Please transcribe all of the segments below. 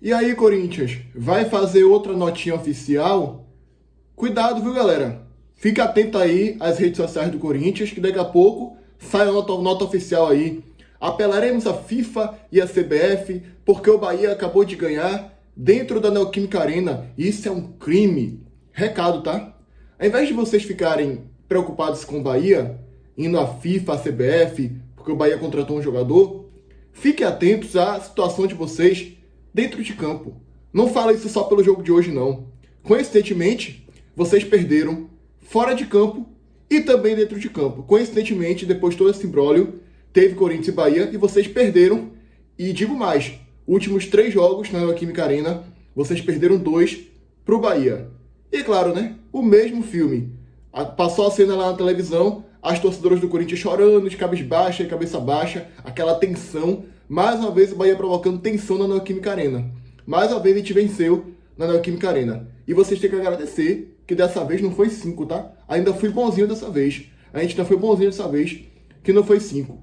E aí, Corinthians, vai fazer outra notinha oficial? Cuidado, viu, galera? Fica atento aí às redes sociais do Corinthians, que daqui a pouco sai a nota oficial aí. Apelaremos à FIFA e à CBF, porque o Bahia acabou de ganhar dentro da Neoquímica Arena. Isso é um crime. Recado, tá? Ao invés de vocês ficarem preocupados com o Bahia, indo à FIFA, à CBF, porque o Bahia contratou um jogador, fiquem atentos à situação de vocês dentro de campo. Não fala isso só pelo jogo de hoje, não. Coincidentemente, vocês perderam fora de campo e também dentro de campo. Coincidentemente, depois de todo esse imbróglio, teve Corinthians e Bahia e vocês perderam. E digo mais, últimos 3 jogos na Neoquímica Arena, vocês perderam 2 para o Bahia. E claro, né? O mesmo filme. Passou a cena lá na televisão, as torcedoras do Corinthians chorando, de cabeça baixa e cabeça baixa, aquela tensão. Mais uma vez o Bahia provocando tensão na Neoquímica Arena. Mais uma vez a gente venceu na Neoquímica Arena. E vocês têm que agradecer que dessa vez não foi 5, tá? Ainda fui bonzinho dessa vez. A gente ainda foi bonzinho dessa vez, que não foi 5.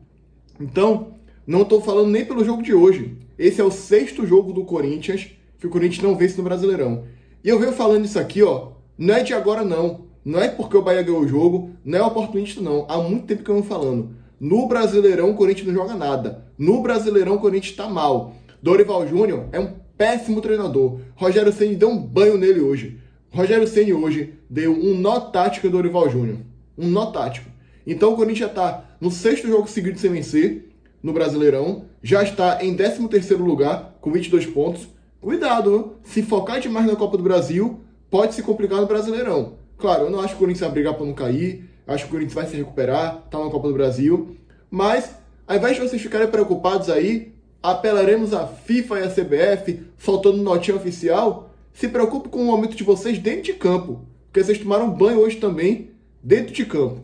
Então, não estou falando nem pelo jogo de hoje. Esse é o 6º jogo do Corinthians, que o Corinthians não vence no Brasileirão. E eu venho falando isso aqui, ó, não é de agora não. Não é porque o Bahia ganhou o jogo, não é oportunista não. Há muito tempo que eu venho falando. No Brasileirão, o Corinthians não joga nada. No Brasileirão, o Corinthians está mal. Dorival Júnior é um péssimo treinador. Rogério Ceni deu um banho nele hoje. Rogério Ceni hoje deu um nó tático ao Dorival Júnior. Um nó tático. Então o Corinthians já está no 6º jogo seguido sem vencer no Brasileirão. Já está em 13º lugar com 22 pontos. Cuidado, se focar demais na Copa do Brasil, pode se complicar no Brasileirão. Claro, eu não acho que o Corinthians vai brigar para não cair. Acho que o Corinthians vai se recuperar, tá na Copa do Brasil. Mas, ao invés de vocês ficarem preocupados aí, apelaremos à FIFA e à CBF, faltando notinha oficial. Se preocupe com o momento de vocês dentro de campo, porque vocês tomaram banho hoje também dentro de campo.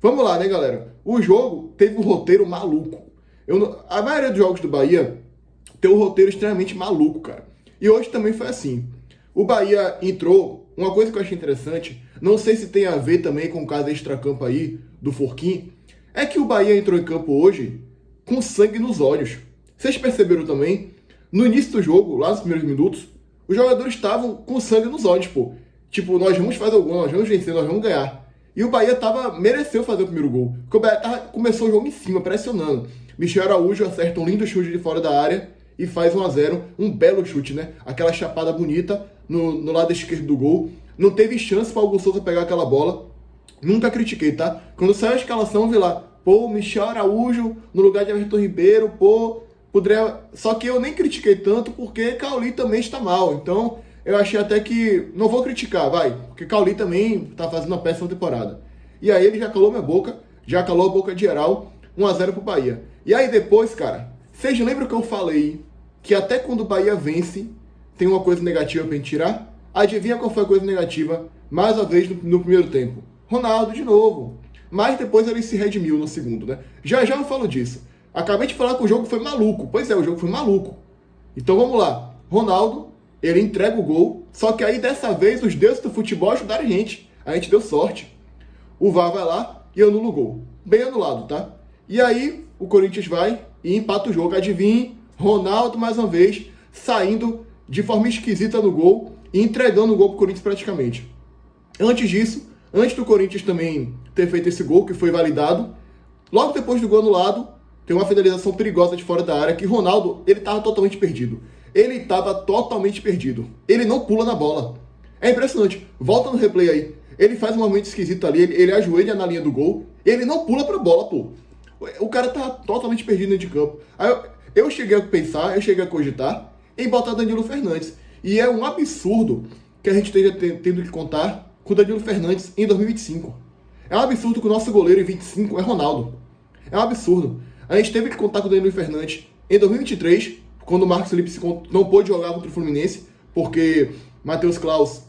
Vamos lá, né, galera? O jogo teve um roteiro maluco. A maioria dos jogos do Bahia tem um roteiro extremamente maluco, cara. E hoje também foi assim. O Bahia entrou, uma coisa que eu achei interessante, não sei se tem a ver também com o caso extracampo aí, do Forquim, é que o Bahia entrou em campo hoje com sangue nos olhos. Vocês perceberam também? No início do jogo, lá nos primeiros minutos, os jogadores estavam com sangue nos olhos, pô. Tipo, nós vamos fazer o gol, nós vamos vencer, nós vamos ganhar. E o Bahia mereceu fazer o primeiro gol. Porque o Bahia começou o jogo em cima, pressionando. Michel Araújo acerta um lindo chute de fora da área e faz 1-0, um belo chute, né? Aquela chapada bonita no lado esquerdo do gol. Não teve chance para o Hugo Souza pegar aquela bola. Nunca critiquei, tá? Quando saiu a escalação, eu vi lá, pô, Michel Araújo no lugar de Everton Ribeiro, pô, poderia... Só que eu nem critiquei tanto porque Cauli também está mal. Então, eu achei até que... Não vou criticar, vai. Porque Cauli também tá fazendo uma péssima temporada. E aí ele já calou minha boca, já calou a boca de geral, 1-0 pro Bahia. E aí depois, cara, vocês lembram que eu falei que até quando o Bahia vence, tem uma coisa negativa pra gente tirar? Adivinha qual foi a coisa negativa, mais uma vez, no primeiro tempo? Ronaldo, de novo. Mas depois ele se redimiu no segundo, né? Já já eu falo disso. Acabei de falar que o jogo foi maluco. Pois é, o jogo foi maluco. Então vamos lá. Ronaldo, ele entrega o gol, só que aí dessa vez os deuses do futebol ajudaram a gente. A gente deu sorte. O VAR vai lá e anula o gol. Bem anulado, tá? E aí o Corinthians vai e empata o jogo. Adivinhe, Ronaldo mais uma vez saindo de forma esquisita no gol e entregando o gol pro Corinthians praticamente. Antes disso, antes do Corinthians também ter feito esse gol, que foi validado, logo depois do gol anulado, tem uma finalização perigosa de fora da área, que Ronaldo, ele estava totalmente perdido. Ele estava totalmente perdido. Ele não pula na bola. É impressionante. Volta no replay aí. Ele faz um movimento esquisito ali, ele ajoelha na linha do gol, ele não pula pra bola, pô. O cara tá totalmente perdido dentro de campo. Aí eu cheguei a pensar, eu cheguei a cogitar em botar Danilo Fernandes. E é um absurdo que a gente esteja tendo que contar com o Danilo Fernandes em 2025. É um absurdo que o nosso goleiro em 25 é Ronaldo. É um absurdo. A gente teve que contar com o Danilo Fernandes em 2023, quando o Marcos Felipe não pôde jogar contra o Fluminense, porque Matheus Klaus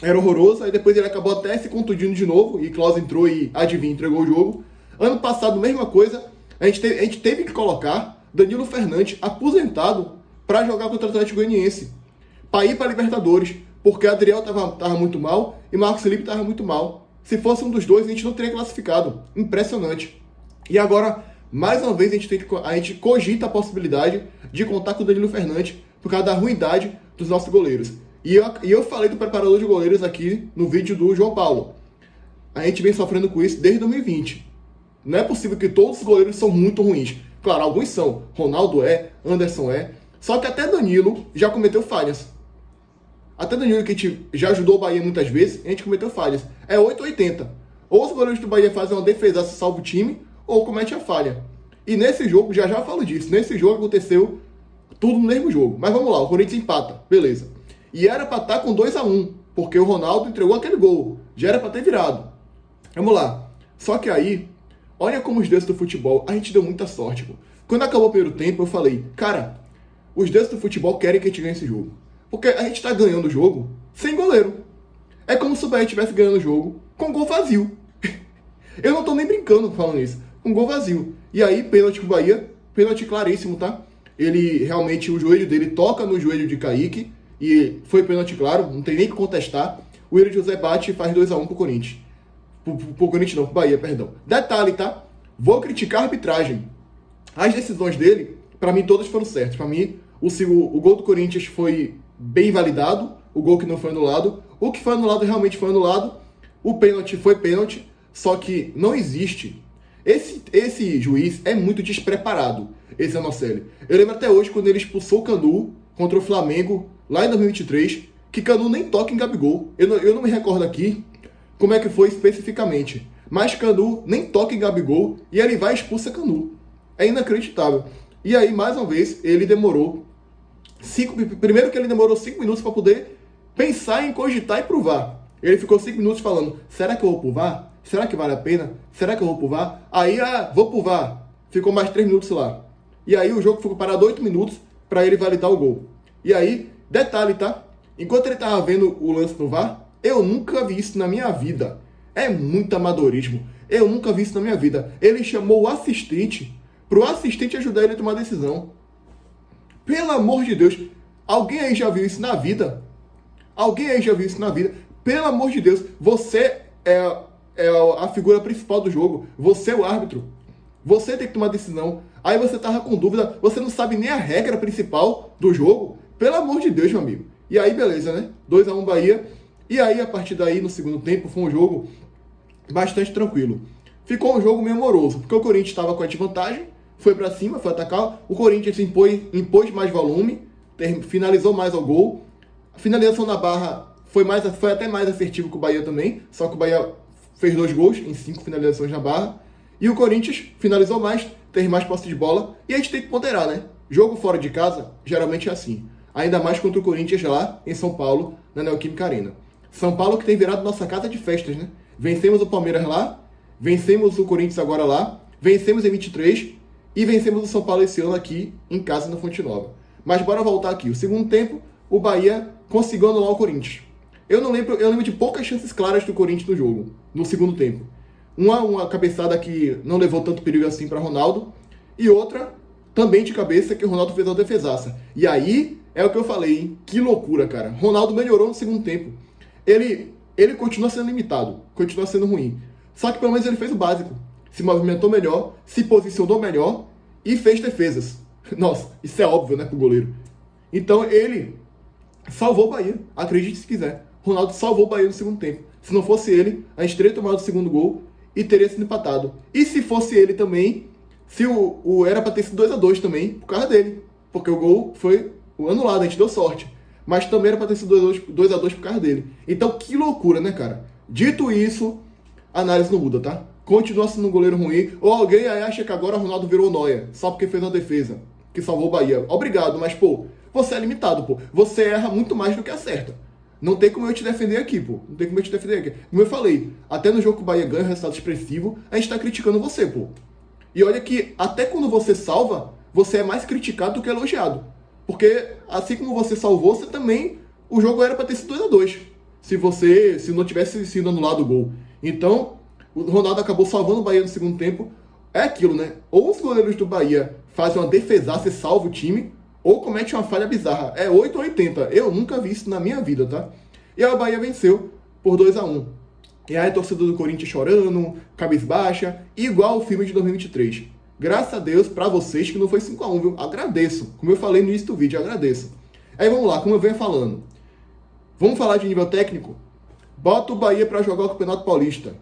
era horroroso, aí depois ele acabou até se contundindo de novo, e Klaus entrou e, adivinha, entregou o jogo. Ano passado, mesma coisa, a gente teve que colocar Danilo Fernandes aposentado para jogar contra o Atlético Goianiense, para ir para Libertadores, porque Adriel tava muito mal e Marcos Felipe tava muito mal. Se fosse um dos dois, a gente não teria classificado. Impressionante. E agora, mais uma vez, a gente cogita a possibilidade de contar com o Danilo Fernandes por causa da ruindade dos nossos goleiros. E eu falei do preparador de goleiros aqui no vídeo do João Paulo. A gente vem sofrendo com isso desde 2020. Não é possível que todos os goleiros são muito ruins. Claro, alguns são. Ronaldo é, Anderson é. Só que até Danilo já cometeu falhas. Até Danilo, que a gente já ajudou o Bahia muitas vezes, a gente cometeu falhas. É 880. Ou os goleiros do Bahia fazem uma defesa, salva o time, ou comete a falha. E nesse jogo, já falo disso, nesse jogo aconteceu tudo no mesmo jogo. Mas vamos lá, o Corinthians empata, beleza. E era pra estar com 2-1, porque o Ronaldo entregou aquele gol. Já era pra ter virado. Vamos lá. Só que aí, olha como os deuses do futebol, a gente deu muita sorte, pô. Quando acabou o primeiro tempo, eu falei, cara, os deuses do futebol querem que a gente ganhe esse jogo. Porque a gente tá ganhando o jogo sem goleiro. É como se o Bahia estivesse ganhando o jogo com gol vazio. Eu não tô nem brincando falando isso. Com gol vazio. E aí, pênalti pro Bahia, pênalti claríssimo, tá? Ele, realmente, o joelho dele toca no joelho de Kaique, e foi pênalti claro, não tem nem que contestar. O Willian José bate e faz 2-1 pro Corinthians. Pro Corinthians não, pro Bahia, perdão. Detalhe, tá? Vou criticar a arbitragem. As decisões dele, pra mim, todas foram certas. Pra mim, o gol do Corinthians foi bem validado, o gol que não foi anulado. O que foi anulado realmente foi anulado. O pênalti foi pênalti, só que não existe. Esse juiz é muito despreparado, esse Anocelli. Eu lembro até hoje quando ele expulsou o Canu contra o Flamengo, lá em 2023, que Canu nem toca em Gabigol. Eu não me recordo aqui como é que foi especificamente, mas Canu nem toca em Gabigol e ele vai e expulsa Canu. É inacreditável. E aí, mais uma vez, ele demorou primeiro que ele demorou 5 minutos para poder pensar em cogitar e provar. Ele ficou 5 minutos falando, será que eu vou pro VAR? Será que vale a pena? Será que eu vou pro VAR? Aí, vou pro VAR. Ficou mais 3 minutos lá. E aí o jogo ficou parado 8 minutos para ele validar o gol. E aí, detalhe, tá? Enquanto ele tava vendo o lance no VAR, eu nunca vi isso na minha vida. É muito amadorismo. Eu nunca vi isso na minha vida. Ele chamou o assistente pro assistente ajudar ele a tomar a decisão. Pelo amor de Deus. Alguém aí já viu isso na vida? Alguém aí já viu isso na vida? Pelo amor de Deus. Você é a figura principal do jogo. Você é o árbitro. Você tem que tomar decisão. Aí você tava com dúvida. Você não sabe nem a regra principal do jogo. Pelo amor de Deus, meu amigo. E aí, beleza, né? 2-1 Bahia. E aí, a partir daí, no segundo tempo, foi um jogo bastante tranquilo. Ficou um jogo meio moroso, porque o Corinthians estava com a desvantagem, foi para cima, foi atacar. O Corinthians impôs mais volume, finalizou mais ao gol. A finalização na barra foi até mais assertivo que o Bahia também, só que o Bahia fez 2 gols em 5 finalizações na barra. E o Corinthians finalizou mais, teve mais posse de bola. E a gente tem que ponderar, né? Jogo fora de casa, geralmente é assim. Ainda mais contra o Corinthians lá em São Paulo, na Neoquímica Arena. São Paulo que tem virado nossa casa de festas, né? Vencemos o Palmeiras lá, vencemos o Corinthians agora lá, vencemos em 23 e vencemos o São Paulo esse ano aqui em casa na Fonte Nova. Mas bora voltar aqui. O segundo tempo, o Bahia conseguiu anular o Corinthians. Eu lembro de poucas chances claras do Corinthians no jogo, no segundo tempo. Uma cabeçada que não levou tanto perigo assim para Ronaldo, e outra também de cabeça que o Ronaldo fez uma defesaça. E aí é o que eu falei, hein? Que loucura, cara. Ronaldo melhorou no segundo tempo. Ele continua sendo limitado, continua sendo ruim. Só que pelo menos ele fez o básico. Se movimentou melhor, se posicionou melhor e fez defesas. Nossa, isso é óbvio, né, pro goleiro. Então ele salvou o Bahia, acredite se quiser. Ronaldo salvou o Bahia no segundo tempo. Se não fosse ele, a gente teria tomado o segundo gol e teria sido empatado. E se fosse ele também, se era para ter sido 2-2 também, por causa dele. Porque o gol foi anulado, a gente deu sorte. Mas também era para ter sido 2-2 por causa dele. Então, que loucura, né, cara? Dito isso, a análise não muda, tá? Continua sendo um goleiro ruim. Ou alguém aí acha que agora o Ronaldo virou Neuer, só porque fez uma defesa que salvou o Bahia. Obrigado, mas, pô, você é limitado, pô. Você erra muito mais do que acerta. Não tem como eu te defender aqui, pô. Não tem como eu te defender aqui. Como eu falei, até no jogo que o Bahia ganha, resultado expressivo, a gente tá criticando você, pô. E olha que até quando você salva, você é mais criticado do que elogiado. Porque assim como você salvou, você também... O jogo era para ter sido 2-2. Se não tivesse sido anulado o gol. Então, o Ronaldo acabou salvando o Bahia no segundo tempo. É aquilo, né? Ou os goleiros do Bahia fazem uma defesaça e salvam o time, ou comete uma falha bizarra. É 8 ou 80. Eu nunca vi isso na minha vida, tá? E aí o Bahia venceu por 2-1. E aí a torcida do Corinthians chorando, cabisbaixa, igual o filme de 2023. Graças a Deus pra vocês que não foi 5-1, viu? Agradeço. Como eu falei no início do vídeo, agradeço. Aí vamos lá, como eu venho falando. Vamos falar de nível técnico? Bota o Bahia para jogar o Campeonato Paulista.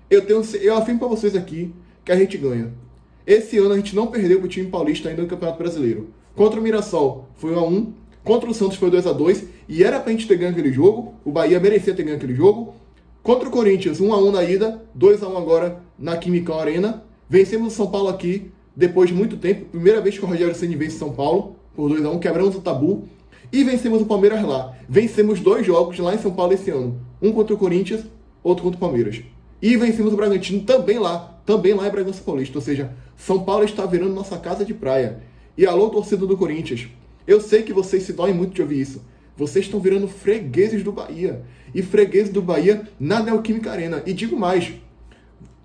Eu afirmo para vocês aqui que a gente ganha. Esse ano a gente não perdeu pro time paulista ainda no Campeonato Brasileiro. Contra o Mirassol foi 1-1, contra o Santos foi 2-2, e era pra gente ter ganho aquele jogo, o Bahia merecia ter ganho aquele jogo. Contra o Corinthians, 1-1 na ida, 2-1 agora na Química Arena. Vencemos o São Paulo aqui, depois de muito tempo, primeira vez que o Rogério Ceni vence São Paulo, por 2-1, quebramos o tabu. E vencemos o Palmeiras lá. Vencemos 2 jogos lá em São Paulo esse ano. Um contra o Corinthians, outro contra o Palmeiras. E vencemos o Bragantino também lá em Bragança Paulista. Ou seja, São Paulo está virando nossa casa de praia. E alô, torcida do Corinthians. Eu sei que vocês se doem muito de ouvir isso. Vocês estão virando fregueses do Bahia. E fregueses do Bahia na Neoquímica Arena. E digo mais,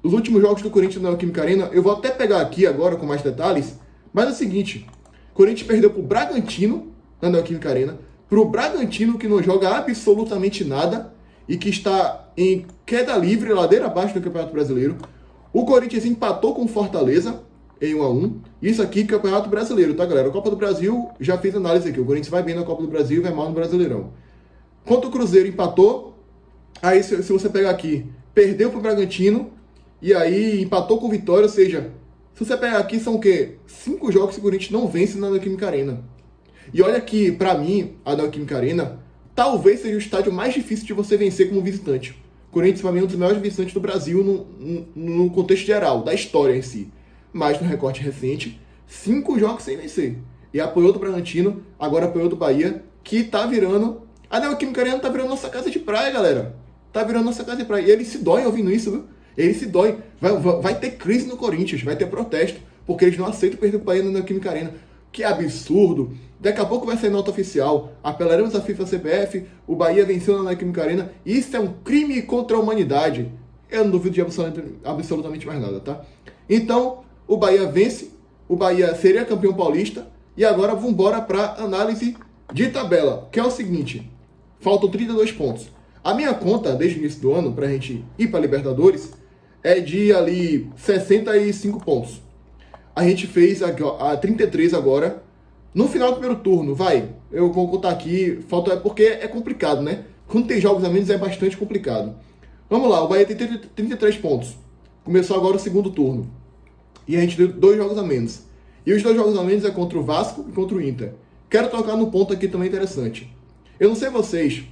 os últimos jogos do Corinthians na Neoquímica Arena, eu vou até pegar aqui agora com mais detalhes, mas é o seguinte, o Corinthians perdeu pro Bragantino na Neoquímica Arena, pro Bragantino que não joga absolutamente nada e que está em queda livre, ladeira abaixo do Campeonato Brasileiro. O Corinthians empatou com o Fortaleza em 1-1. Isso aqui, Campeonato Brasileiro, tá, galera? A Copa do Brasil, já fiz análise aqui. O Corinthians vai bem na Copa do Brasil e vai mal no Brasileirão. Contra o Cruzeiro, empatou. Aí, se você pegar aqui, perdeu pro Bragantino e aí empatou com o Vitória. Ou seja, se você pegar aqui, são o quê? 5 jogos que o Corinthians não vence na Neoquímica Arena. E olha que, pra mim, a Neoquímica Arena talvez seja o estádio mais difícil de você vencer como visitante. O Corinthians, pra mim, é um dos maiores visitantes do Brasil no contexto geral, da história em si. Mas no recorte recente, 5 jogos sem vencer. E apoiou do Bragantino, agora apoiou do Bahia, que tá virando... A Neoquímica Arena tá virando nossa casa de praia, galera. Tá virando nossa casa de praia. E eles se doem ouvindo isso, viu? Eles se doem. Vai ter crise no Corinthians, vai ter protesto, porque eles não aceitam perder o Bahia na Neoquímica Arena. Que absurdo. Daqui a pouco vai sair nota oficial. Apelaremos à FIFA CBF. O Bahia venceu na Neoquímica Arena. Isso é um crime contra a humanidade. Eu não duvido de absolutamente mais nada, tá? Então, o Bahia vence. O Bahia seria campeão paulista. E agora vamos embora para análise de tabela. Que é o seguinte. Faltam 32 pontos. A minha conta, desde o início do ano, para a gente ir para Libertadores, é de ali 65 pontos. A gente fez a 33 agora. No final do primeiro turno, eu vou contar aqui, falta porque é complicado, né? Quando tem jogos a menos é bastante complicado. Vamos lá, o Bahia tem 33 pontos. Começou agora o segundo turno. E a gente deu 2 jogos a menos. E os 2 jogos a menos é contra o Vasco e contra o Inter. Quero tocar no ponto aqui também interessante. Eu não sei vocês,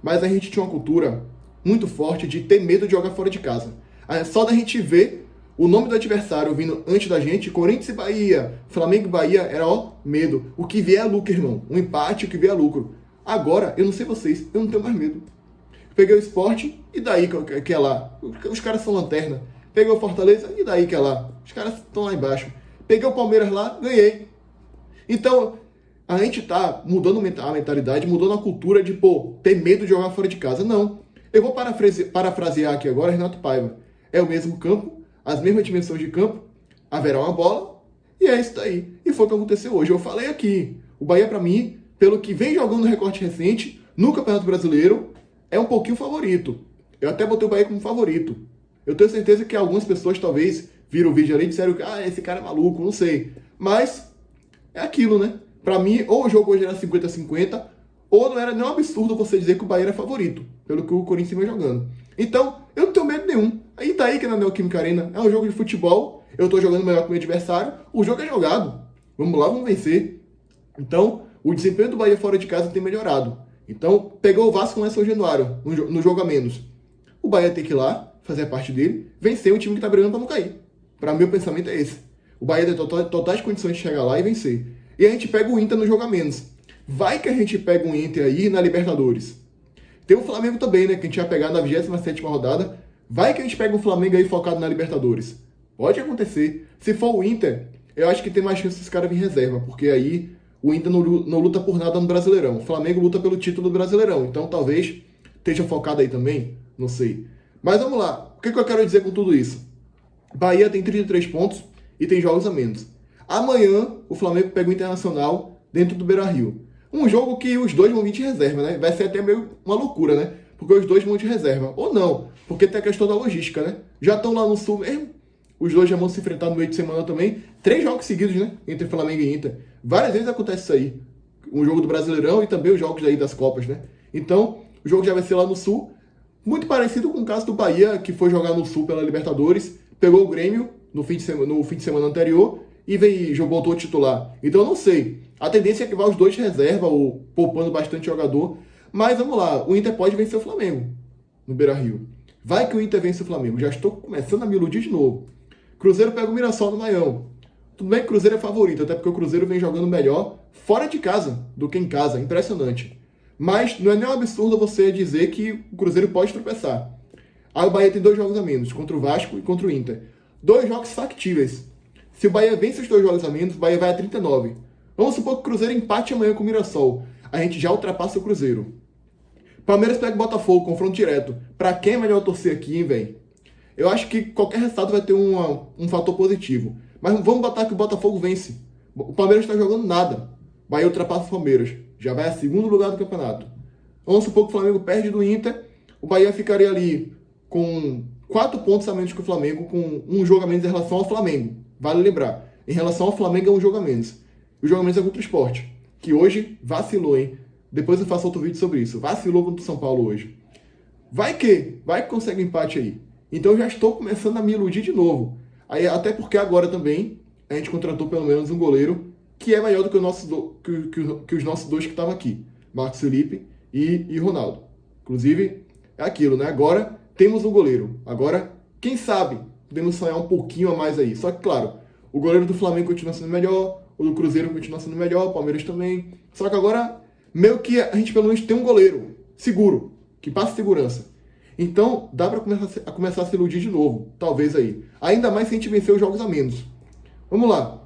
mas a gente tinha uma cultura muito forte de ter medo de jogar fora de casa. Só da gente ver o nome do adversário vindo antes da gente, Corinthians e Bahia, Flamengo e Bahia, era medo. O que vier é lucro, irmão. Um empate, o que vier é lucro. Agora, eu não sei vocês, eu não tenho mais medo. Peguei o Sport, e daí que é lá? Os caras são lanterna. Peguei o Fortaleza, e daí que é lá? Os caras estão lá embaixo. Peguei o Palmeiras lá, ganhei. Então, a gente tá mudando a mentalidade, mudando a cultura de, ter medo de jogar fora de casa. Não. Eu vou parafrasear aqui agora Renato Paiva. É o mesmo campo, as mesmas dimensões de campo, haverá uma bola, e é isso daí. E foi o que aconteceu hoje. Eu falei aqui, o Bahia, pra mim, pelo que vem jogando no recorte recente, no Campeonato Brasileiro, é um pouquinho favorito. Eu até botei o Bahia como favorito. Eu tenho certeza que algumas pessoas talvez viram o vídeo ali e disseram que esse cara é maluco, não sei. Mas é aquilo, né? Pra mim, ou o jogo hoje era 50-50, ou não era nem um absurdo você dizer que o Bahia era favorito, pelo que o Corinthians vem jogando. Então, eu não tenho medo nenhum. Aí tá aí que na Neoquímica Arena é um jogo de futebol, eu tô jogando melhor que o meu adversário, o jogo é jogado. Vamos lá, vamos vencer. Então, o desempenho do Bahia fora de casa tem melhorado. Então, pegou o Vasco no São Januário, no jogo a menos. O Bahia tem que ir lá, fazer a parte dele, vencer o time que tá brigando pra não cair. Pra mim, o pensamento é esse. O Bahia tem totais condições de chegar lá e vencer. E a gente pega o Inter no jogo a menos. Vai que a gente pega um Inter aí na Libertadores. Tem o Flamengo também, né? Que a gente vai pegar na 27ª rodada. Vai que a gente pega um Flamengo aí focado na Libertadores. Pode acontecer. Se for o Inter, eu acho que tem mais chance desse cara vir reserva. Porque aí o Inter não luta por nada no Brasileirão. O Flamengo luta pelo título do Brasileirão. Então talvez esteja focado aí também. Não sei. Mas vamos lá. O que eu quero dizer com tudo isso? Bahia tem 33 pontos e tem jogos a menos. Amanhã o Flamengo pega o Internacional dentro do Beira-Rio. Um jogo que os dois vão vir de reserva, né? Vai ser até meio uma loucura, né? Porque os dois vão de reserva. Ou não, porque tem a questão da logística, né? Já estão lá no Sul mesmo. Os dois já vão se enfrentar no meio de semana também. 3 jogos seguidos, né? Entre Flamengo e Inter. Várias vezes acontece isso aí. um jogo do Brasileirão e também os jogos daí das Copas, né? Então, o jogo já vai ser lá no Sul, muito parecido com o caso do Bahia, que foi jogar no Sul pela Libertadores, pegou o Grêmio no fim de semana anterior e voltou titular. Então, eu não sei. A tendência é que vá os dois de reserva, ou poupando bastante jogador. Mas vamos lá, o Inter pode vencer o Flamengo no Beira-Rio. Vai que o Inter vence o Flamengo. Já estou começando a me iludir de novo. Cruzeiro pega o Mirassol no Maião. Tudo bem que o Cruzeiro é favorito, até porque o Cruzeiro vem jogando melhor fora de casa do que em casa. Impressionante. Mas não é nem um absurdo você dizer que o Cruzeiro pode tropeçar. Aí o Bahia tem 2 jogos a menos, contra o Vasco e contra o Inter. 2 jogos factíveis. Se o Bahia vence os 2 jogos a menos, o Bahia vai a 39. Vamos supor que o Cruzeiro empate amanhã com o Mirassol. A gente já ultrapassa o Cruzeiro. Palmeiras pega o Botafogo, confronto direto. Pra quem é melhor torcer aqui, hein, velho? Eu acho que qualquer resultado vai ter um fator positivo. Mas vamos botar que o Botafogo vence. O Palmeiras está jogando nada. Bahia ultrapassa o Palmeiras. Já vai a 2º lugar do campeonato. Vamos supor que o Flamengo perde do Inter. O Bahia ficaria ali com 4 pontos a menos que o Flamengo, com um jogo a menos em relação ao Flamengo. Vale lembrar. Em relação ao Flamengo é um jogo a menos. O jogo a menos é contra o Sport, que hoje vacilou, hein? Depois eu faço outro vídeo sobre isso. Vacilou contra o São Paulo hoje. Vai que consegue um empate aí. Então eu já estou começando a me iludir de novo. Aí, até porque agora também a gente contratou pelo menos um goleiro que é melhor do que, que os nossos 2 que estavam aqui. Marcos Felipe e Ronaldo. Inclusive, é aquilo, né? Agora temos um goleiro. Agora, quem sabe, podemos sonhar um pouquinho a mais aí. Só que, claro, o goleiro do Flamengo continua sendo melhor, o do Cruzeiro continua sendo melhor, o Palmeiras também. Só que agora, meio que a gente pelo menos tem um goleiro seguro, que passa segurança. Então, dá para começar a se iludir de novo, talvez aí. Ainda mais se a gente vencer os jogos a menos. Vamos lá.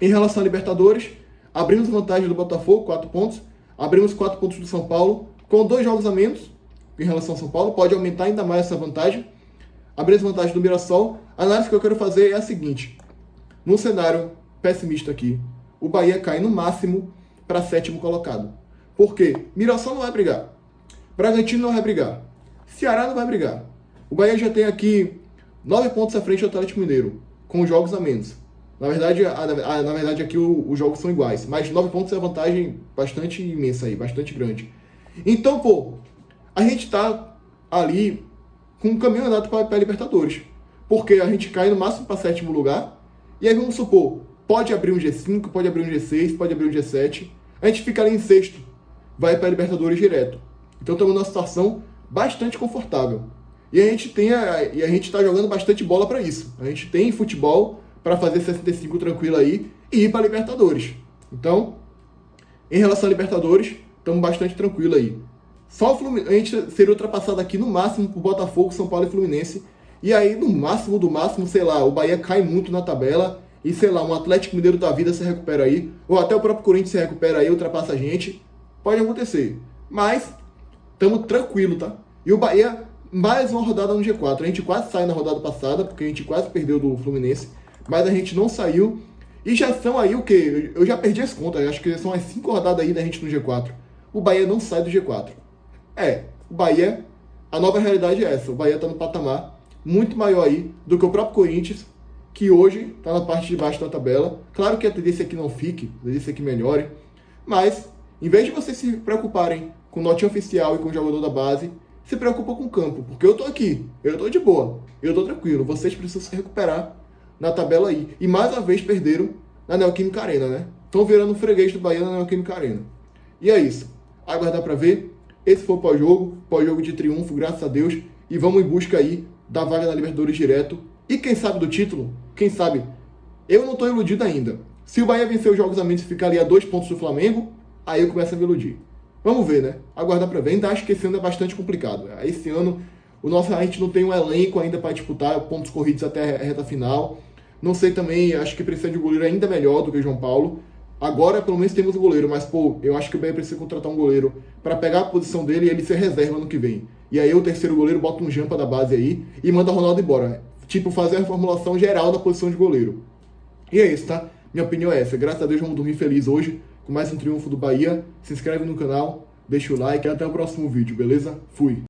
Em relação à Libertadores, abrimos vantagem do Botafogo, 4 pontos. Abrimos 4 pontos do São Paulo, com 2 jogos a menos em relação ao São Paulo. Pode aumentar ainda mais essa vantagem. Abrimos vantagem do Mirassol. A análise que eu quero fazer é a seguinte. Num cenário pessimista aqui, o Bahia cai no máximo para 7º colocado. Por quê? Mirassol não vai brigar. Bragantino não vai brigar. Ceará não vai brigar. O Bahia já tem aqui 9 pontos à frente do Atlético Mineiro, com jogos a menos. Na verdade aqui os jogos são iguais, mas 9 pontos é uma vantagem bastante imensa aí, bastante grande. Então, pô, a gente tá ali com um caminho andado para a Libertadores. Porque a gente cai no máximo para 7º lugar, e aí vamos supor, pode abrir um G5, pode abrir um G6, pode abrir um G7, a gente fica ali em 6º, vai para a Libertadores direto. Então estamos numa situação bastante confortável. E a gente está jogando bastante bola para isso. A gente tem futebol para fazer 65 tranquilo aí e ir para a Libertadores. Então, em relação à Libertadores, estamos bastante tranquilo aí. Só a gente seria ultrapassado aqui no máximo por Botafogo, São Paulo e Fluminense. E aí, no máximo do máximo, sei lá, o Bahia cai muito na tabela e, sei lá, um Atlético Mineiro da vida se recupera aí, ou até o próprio Corinthians se recupera aí, ultrapassa a gente. Pode acontecer. Mas estamos tranquilo, tá? E o Bahia, mais uma rodada no G4. A gente quase saiu na rodada passada, porque a gente quase perdeu do Fluminense, mas a gente não saiu. E já são aí o quê? Eu já perdi as contas, acho que são as 5 rodadas aí da gente no G4. O Bahia não sai do G4. O Bahia, a nova realidade é essa. O Bahia está no patamar muito maior aí do que o próprio Corinthians, que hoje está na parte de baixo da tabela. Claro que a tendência aqui não fique, a tendência aqui melhore, mas em vez de vocês se preocuparem com notinha oficial e com o jogador da base, se preocupa com o campo, porque eu tô aqui, eu tô de boa, eu tô tranquilo, vocês precisam se recuperar na tabela aí. E mais uma vez perderam na Neoquímica Arena, né? Estão virando um freguês do Bahia na Neoquímica Arena. E é isso, aguardar para ver. Esse foi o pós-jogo de triunfo, graças a Deus, e vamos em busca aí da vaga na Libertadores direto, e quem sabe do título, quem sabe, eu não tô iludido ainda. Se o Bahia vencer os jogos a menos e ficar ali a 2 pontos do Flamengo, aí eu começo a me iludir. Vamos ver, né? Aguardar para ver. Ainda acho que esse ano é bastante complicado. Esse ano, a gente não tem um elenco ainda para disputar pontos corridos até a reta final. Não sei também, acho que precisa de um goleiro ainda melhor do que o João Paulo. Agora, pelo menos, temos um goleiro, mas, pô, eu acho que o Bahia precisa contratar um goleiro para pegar a posição dele e ele ser reserva no que vem. E aí o terceiro goleiro bota um jampa da base aí e manda o Ronaldo embora. Tipo, fazer a reformulação geral da posição de goleiro. E é isso, tá? Minha opinião é essa. Graças a Deus, vamos dormir feliz hoje com mais um triunfo do Bahia. Se inscreve no canal, deixa o like e até o próximo vídeo, beleza? Fui!